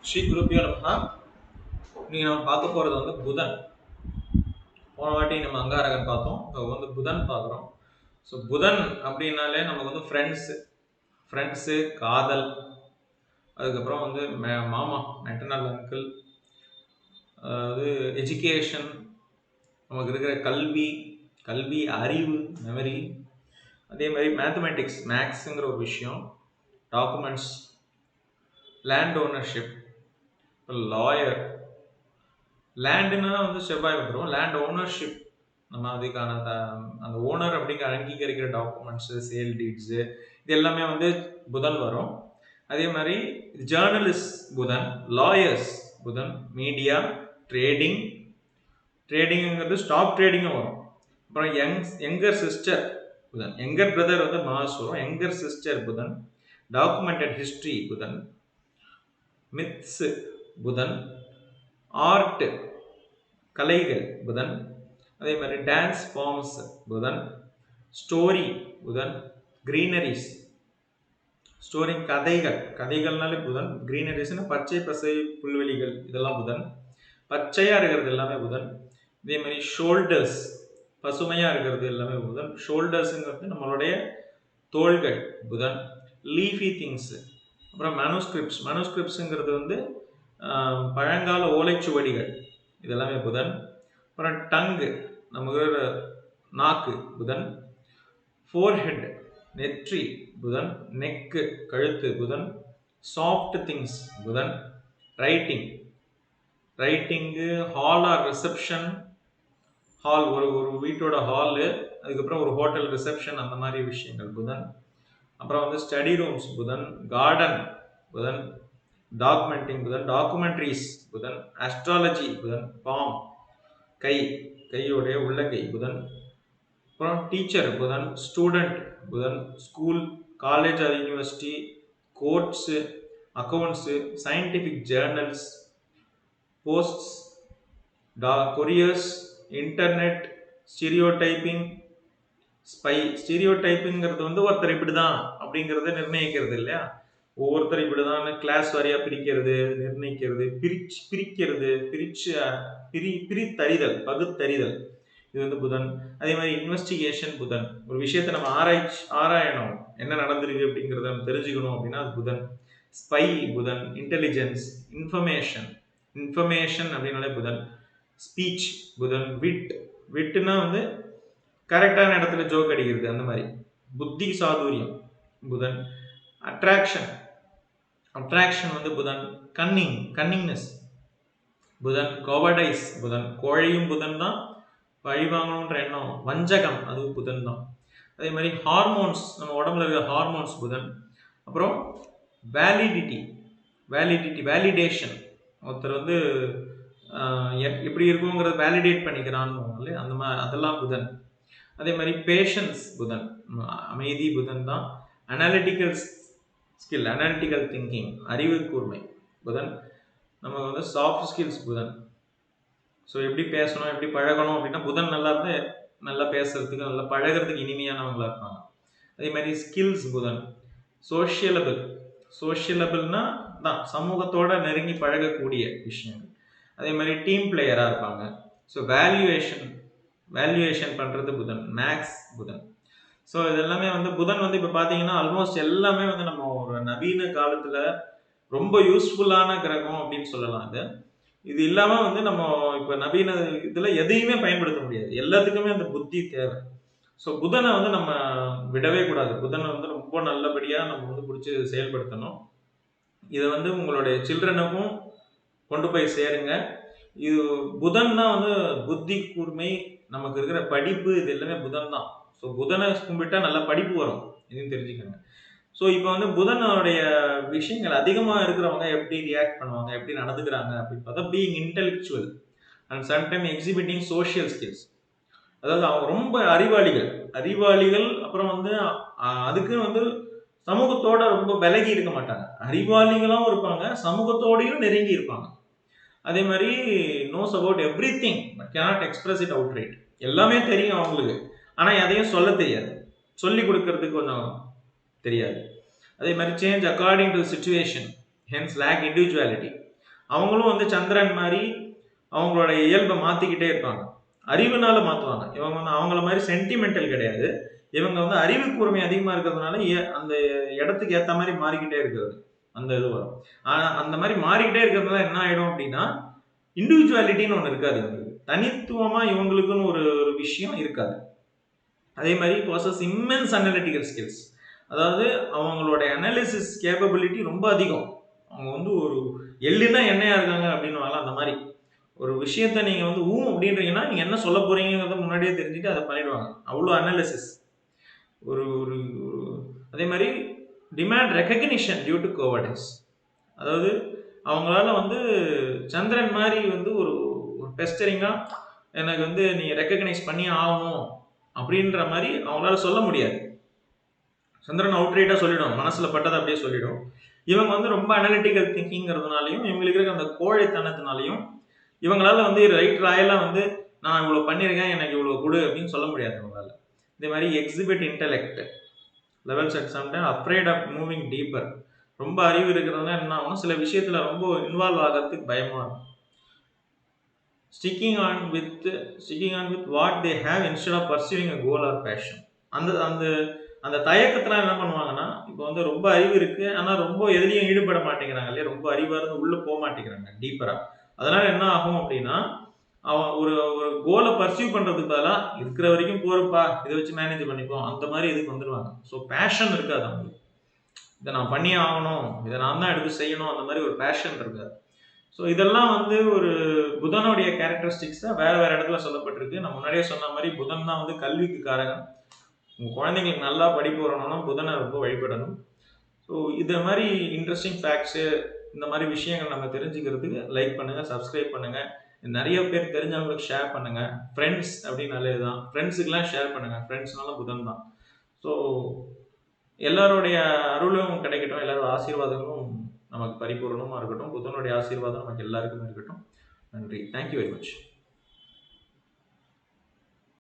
ஸ்ரீ குருப்பியோ நமஹ. இன்னைக்கு நம்ம பார்க்க போறது புதன். போன வாட்டி நம்ம அங்காரகன் பார்த்தோம். இப்போ புதன் பார்க்குறோம். ஸோ புதன் அப்படின்னாலே நமக்கு ஃப்ரெண்ட்ஸு, காதல், அதுக்கப்புறம் மாமா, மெட்டர்னல் அங்கிள், அதாவது எஜுகேஷன், நமக்கு இருக்கிற கல்வி, அறிவு, மெமரி, அதே மாதிரி மேத்தமெட்டிக்ஸ், மேக்ஸுங்கிற ஒரு விஷயம், டாக்குமெண்ட்ஸ், லேண்ட் ஓனர்ஷிப், லாயர். லேண்டுன்னா செவ்வாய் வந்துடும். லேண்ட் ஓனர்ஷிப், நம்ம அதுக்கான அந்த ஓனர் அப்படிங்கிற அங்கீகரிக்கிற டாக்குமெண்ட்ஸு, சேல் டீட்ஸு, இது எல்லாமே புதன் வரும். அதே மாதிரி ஜேர்னலிஸ்ட் புதன், லாயர்ஸ் புதன், மீடியா, ட்ரேடிங்கிறது ஸ்டாக் ட்ரேடிங்கும் வரும். அப்புறம் யங்கர் சிஸ்டர் புதன், யங்கர் பிரதர் மாஸ் வரும். யங்கர் சிஸ்டர் புதன், டாக்குமெண்டட் ஹிஸ்டரி புதன், மித்ஸ் புதன், ஆர்ட் கலைகள் புதன், அதே மாதிரி டான்ஸ் ஃபார்ம்ஸ் புதன், ஸ்டோரி புதன், கிரீனரிஸ் ஸ்டோரி கதைகள்னாலே புதன், கிரீனரிஸ்னா பச்சை பசை புல்வெளிகள், இதெல்லாம் புதன், பச்சையா இருக்கிறது எல்லாமே புதன். இதே மாதிரி ஷோல்டர்ஸ், பசுமையா இருக்கிறது எல்லாமே புதன். ஷோல்டர்ஸுங்கிறது நம்மளுடைய தோள்கள் புதன். லீஃபி திங்ஸ், அப்புறம் மனுஸ்கிரிப்ட்ஸுங்கிறது பழங்கால ஓலைச்சுவடிகள், இதெல்லாமே புதன். அப்புறம் டங்கு, நமக்கு நாக்கு புதன். ஃபோர்ஹெட், நெற்றி புதன். நெக்கு, கழுத்து புதன். சாஃப்ட் திங்ஸ் புதன். Writing, hall or reception, hall ஒரு வீட்டோட ஹாலு, அதுக்கப்புறம் ஒரு ஹோட்டல் ரிசப்ஷன், அந்த மாதிரி விஷயங்கள் புதன். அப்புறம் study rooms Budhan. Garden Budhan. Documenting Budhan. Documentaries Budhan. Astrology Budhan. Palm, கையோடைய உள்ளங்கை புதன். அப்புறம் teacher Budhan. Student Budhan. School, college or university, courts, accounts, scientific journals, posts, couriers, internet, stereotyping, spy. ஸ்டீரியோடைப்பிங்கிறது ஒருத்தர் இப்படிதான் அப்படிங்கிறத நிர்ணயிக்கிறது இல்லையா, ஒவ்வொருத்தர் இப்படிதான் கிளாஸ் வாரியா பிரிக்கிறது, நிர்ணயிக்கிறது, பிரிக்கிறது, பிரித்தறிதல், பகுத்தறிதல், இது புதன். அதே மாதிரி இன்வெஸ்டிகேஷன் புதன். ஒரு விஷயத்தை நம்ம ஆராயணும், என்ன நடந்திருக்கு அப்படிங்கிறத நம்ம தெரிஞ்சுக்கணும் அப்படின்னா அது புதன். ஸ்பை புதன். இன்டெலிஜென்ஸ், இன்ஃபர்மேஷன் அப்படின்னாலே புதன். ஸ்பீச் புதன். விட்டுனா கரெக்டான இடத்துல ஜோக் அடிக்கிறது, அந்த மாதிரி. புத்தி சாதுரியம் புதன். அட்ராக்ஷன் புதன். கன்னிங்னஸ் புதன். கோவர்டைஸ் புதன். கோழையும் புதன் தான், பழி வாங்கணுன்ற எண்ணம், வஞ்சகம், அது புதன் தான். அதே மாதிரி ஹார்மோன்ஸ், நம்ம உடம்புல இருக்கிற ஹார்மோன்ஸ் புதன். அப்புறம் வேலிடேஷன், ஒருத்தர் எப்படி இருக்குங்கிறத வேலிடேட் பண்ணிக்கிறான்னு அந்த மாதிரி, அதெல்லாம் புதன். அதே மாதிரி பேஷன்ஸ் புதன், அமைதி புதன் தான். அனாலிட்டிக்கல் ஸ்கில், அனாலிட்டிக்கல் திங்கிங், அறிவு கூர்மை புதன். நம்ம சாஃப்ட் ஸ்கில்ஸ் புதன். ஸோ எப்படி பேசணும், எப்படி பழகணும் அப்படின்னா புதன் நல்லா இருந்து நல்லா பேசுறதுக்கு, நல்லா பழகிறதுக்கு இனிமையானவங்களா இருப்பாங்க. அதே மாதிரி ஸ்கில்ஸ் புதன். சோஷியலபிள்னா தான் சமூகத்தோட நெருங்கி பழகக்கூடிய விஷயங்கள். அதே மாதிரி டீம் பிளேயரா இருப்பாங்க. ஸோ வேல்யூவேஷன் பண்றது புதன். மேக்ஸ் புதன். ஸோ இது எல்லாமே புதன் இப்போ பார்த்தீங்கன்னா ஆல்மோஸ்ட் எல்லாமே நம்ம ஒரு நவீன காலத்துல ரொம்ப யூஸ்ஃபுல்லான கிரகம் அப்படின்னு சொல்லலாம். இது இல்லாம நம்ம இப்ப நவீன இதுல எதையுமே பயன்படுத்த முடியாது. எல்லாத்துக்குமே அந்த புத்தி தேவை. ஸோ புதனை நம்ம விடவே கூடாது. புதனை ரொம்ப நல்லபடியா நம்ம பிடிச்சி செயல்படுத்தணும். இதை உங்களுடைய சில்ட்ரனுக்கும் கொண்டு போய் சேருங்க. இது புதன் தான் புத்தி கூர்மை, நமக்கு இருக்கிற படிப்பு, இது எல்லாமே புதன் தான். ஸோ புதனை கும்பிட்டா நல்ல படிப்பு வரும், இதுன்னு தெரிஞ்சுக்கோங்க. ஸோ இப்போ புதனுடைய விஷயங்கள் அதிகமாக இருக்கிறவங்க எப்படி ரியாக்ட் பண்ணுவாங்க, எப்படி நடந்துக்கிறாங்க அப்படின்னு பார்த்தா, being intellectual and sometime exhibiting social skills. அதாவது அவங்க ரொம்ப அறிவாளிகள். அப்புறம் அதுக்கு சமூகத்தோட ரொம்ப விலகி இருக்க மாட்டாங்க. அறிவாளிகளும் இருப்பாங்க, சமூகத்தோடையும் நெருங்கி இருப்பாங்க. அதே மாதிரி nose about every thing but cannot express it out right. எல்லாமே தெரியும் அவங்களுக்கு, ஆனா எதையும் சொல்ல தெரியாது, சொல்லி கொடுக்கறதுக்கு கொஞ்சம் தெரியாது. அதே மாதிரி change according to situation, hence lack individuality. அவங்களும் வந்து சந்திரன் மாதிரி அவங்களோட இயல்பை மாற்றிக்கிட்டே இருப்பாங்க. அறிவுனால மாற்றுவாங்க. இவங்க வந்து அவங்கள மாதிரி சென்டிமெண்டல் கிடையாது. இவங்க வந்து அறிவு கூர்மை அதிகமாக இருக்கிறதுனால அந்த இடத்துக்கு ஏற்ற மாதிரி மாறிக்கிட்டே இருக்கிறது அந்த இது வரும். ஆனால் அந்த மாதிரி மாறிக்கிட்டே இருக்கிறதுனால என்ன ஆகிடும் அப்படின்னா, இண்டிவிஜுவாலிட்டின்னு ஒன்று இருக்காது. இவங்களுக்கு தனித்துவமாக இவங்களுக்குன்னு ஒரு ஒரு விஷயம் இருக்காது. அதே மாதிரி ப்ராசஸ் இம்மென்ஸ் அனலிட்டிக்கல் ஸ்கில்ஸ். அதாவது அவங்களுடைய அனாலிசிஸ் கேப்பபிலிட்டி ரொம்ப அதிகம். அவங்க வந்து ஒரு எள்ளுனா எண்ணெயா இருக்காங்க அப்படின்னு அந்த மாதிரி ஒரு விஷயத்த நீங்க வந்து அப்படின்றீங்கன்னா நீங்க என்ன சொல்ல போறீங்கிறத முன்னாடியே தெரிஞ்சுட்டு அதை பண்ணிடுவாங்க. அவ்வளோ அனாலிசிஸ். ஒரு ஒரு அதே மாதிரி டிமாண்ட் ரெகக்னிஷன் டியூ டு கோவர்டன்ஸ். அதாவது அவங்களால வந்து சந்திரன் மாதிரி வந்து ஒரு பெஸ்டரிங்கா எனக்கு வந்து நீ ரெக்கக்னைஸ் பண்ணி ஆகணும் அப்படின்ற மாதிரி அவங்களால சொல்ல முடியாது. சந்திரன் அவுட்ரைட்டா சொல்லிடும், மனசுல பட்டதை அப்படியே சொல்லிடும். இவங்க வந்து ரொம்ப அனலிட்டிக்கல் திங்கிங்கிறதுனாலையும் இவங்களுக்கு இருக்க அந்த கோழைத்தனத்தினாலையும் இவங்களால வந்து ரைட் ராயலா வந்து நான் இவ்வளவு பண்ணியிருக்கேன், எனக்கு இவ்வளவு கொடு அப்படின்னு சொல்ல முடியாது அவங்களால. இதே மாதிரி exhibit intellect levels at some time afraid of moving deeper. ரொம்ப அறிவு இருக்கிறதுனா என்ன ஆகும், சில விஷயத்துல ரொம்ப இன்வால்வ் ஆகிறதுக்கு பயமா இருக்கும். Sticking on with what they have instead of pursuing a goal or passion. அந்த அந்த அந்த தயக்கத்துல என்ன பண்ணுவாங்கன்னா, இப்போ வந்து ரொம்ப அறிவு இருக்கு, ஆனா ரொம்ப எதுலையும் ஈடுபட மாட்டேங்கிறாங்க இல்லையா, ரொம்ப அறிவா இருந்து உள்ள போக மாட்டேங்கிறாங்க டீப்பரா. அதனால என்ன ஆகும் அப்படின்னா, அவன் ஒரு ஒரு கோலை பர்சியூ பண்றதுக்கு பதிலாக இருக்கிற வரைக்கும் போறப்பா இதை வச்சு மேனேஜ் பண்ணிப்போம் அந்த மாதிரி இதுக்கு வந்துடுவாங்க. ஸோ பேஷன் இருக்காது அவங்களுக்கு. இதை நான் பண்ணியே ஆகணும், இதை நான் தான் எடுத்து செய்யணும், அந்த மாதிரி ஒரு பேஷன் இருக்காது. ஸோ இதெல்லாம் வந்து ஒரு புதனுடைய கேரக்டரிஸ்டிக்ஸ் தான் வேற வேற இடத்துல சொல்லப்பட்டிருக்கு. நான் முன்னாடியே சொன்ன மாதிரி புதன் தான் வந்து கல்விக்கு காரகம். உங்கள் குழந்தைங்களுக்கு நல்லா படிப்பு வரணும்னா புதனை ரொம்ப வழிபடணும். ஸோ இதை மாதிரி இன்ட்ரெஸ்டிங் ஃபேக்ட்ஸு இந்த மாதிரி விஷயங்கள் நம்ம தெரிஞ்சுக்கிறதுக்கு லைக் பண்ணுங்கள், சப்ஸ்கிரைப் பண்ணுங்கள், நிறைய பேர் தெரிஞ்சவங்களுக்கு ஷேர் பண்ணுங்கள். ஃப்ரெண்ட்ஸ் அப்படின்னாலே தான், ஃப்ரெண்ட்ஸுக்கெல்லாம் ஷேர் பண்ணுங்கள். ஃப்ரெண்ட்ஸ்னாலும் புதன் தான். ஸோ எல்லாருடைய அருளும் கிடைக்கட்டும், எல்லாரோட ஆசீர்வாதங்களும் நமக்கு பரிபூர்ணமாக இருக்கட்டும். புதனுடைய ஆசீர்வாதம் நமக்கு எல்லாருக்குமே இருக்கட்டும். நன்றி. Thank you very much.